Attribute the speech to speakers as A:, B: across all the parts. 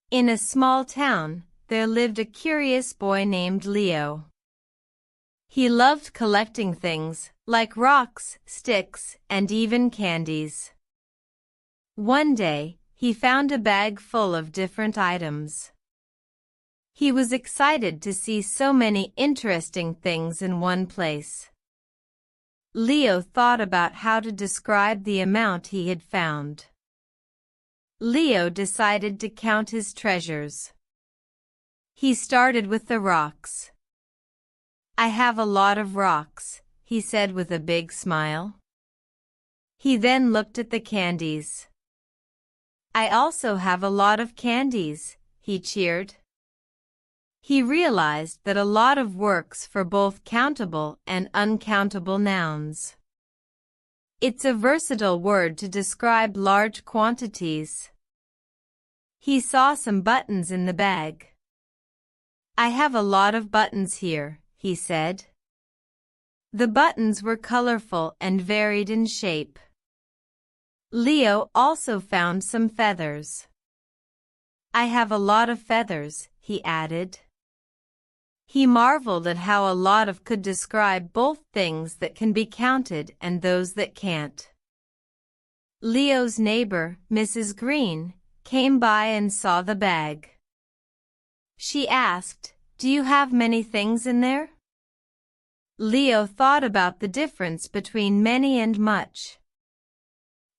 A: In a small town, there lived a curious boy named Leo. He loved collecting things, like rocks, sticks, and even candies. One day, he found a bag full of different items. He was excited to see so many interesting things in one place. Leo thought about how to describe the amount he had found. Leo decided to count his treasures. He started with the rocks. "I have a lot of rocks," he said with a big smile. He then looked at the candies. "I also have a lot of candies," he cheered. He realized that a lot of works for both countable and uncountable nouns. It's a versatile word to describe large quantities. He saw some buttons in the bag. "I have a lot of buttons here," he said. The buttons were colorful and varied in shape. Leo also found some feathers. "I have a lot of feathers," he added. He marveled at how a lot of could describe both things that can be counted and those that can't. Leo's neighbor, Mrs. Green, came by and saw the bag. She asked, "Do you have many things in there?" Leo thought about the difference between many and much.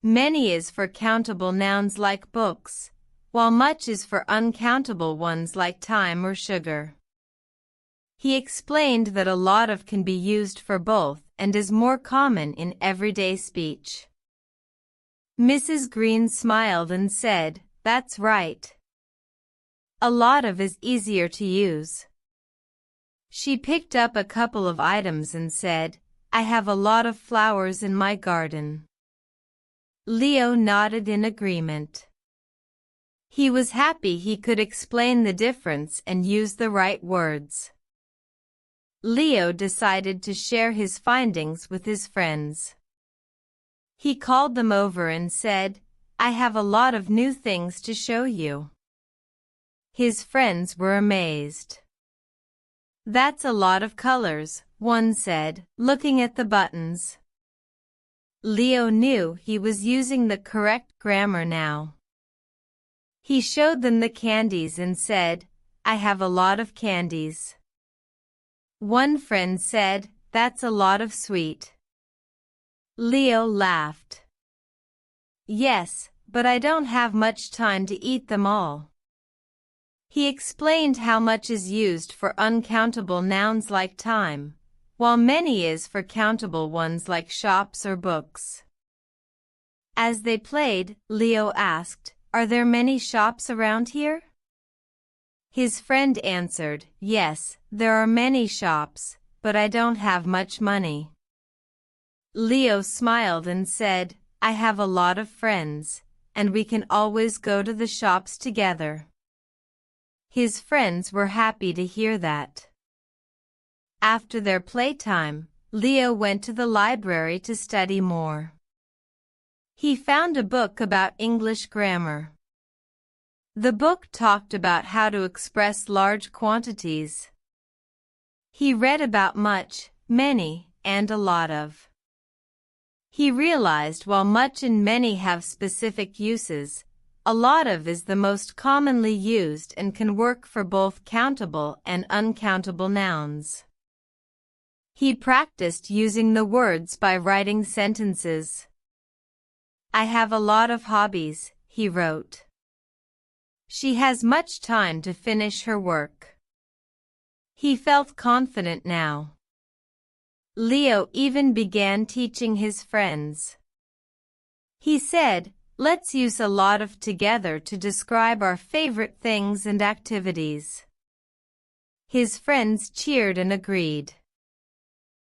A: Many is for countable nouns like books, while much is for uncountable ones like time or sugar. He explained that a lot of can be used for both and is more common in everyday speech. Mrs. Green smiled and said, "That's right. A lot of is easier to use." She picked up a couple of items and said, "I have a lot of flowers in my garden." Leo nodded in agreement. He was happy he could explain the difference and use the right words. Leo decided to share his findings with his friends. He called them over and said, "I have a lot of new things to show you." His friends were amazed. "That's a lot of colors," one said, looking at the buttons. Leo knew he was using the correct grammar now. He showed them the candies and said, "I have a lot of candies." One friend said, "That's a lot of sweet." Leo laughed. "Yes, but I don't have much time to eat them all." He explained how much is used for uncountable nouns like time, while many is for countable ones like shops or books. As they played, Leo asked, "Are there many shops around here?" His friend answered, "Yes, there are many shops, but I don't have much money." Leo smiled and said, "I have a lot of friends, and we can always go to the shops together." His friends were happy to hear that. After their playtime, Leo went to the library to study more. He found a book about English grammar. The book talked about how to express large quantities. He read about much, many, and a lot of. He realized while much and many have specific uses, a lot of is the most commonly used and can work for both countable and uncountable nouns. He practiced using the words by writing sentences. "I have a lot of hobbies," he wrote. "She has much time to finish her work." He felt confident now. Leo even began teaching his friends. He said, "Let's use a lot of together to describe our favorite things and activities." His friends cheered and agreed.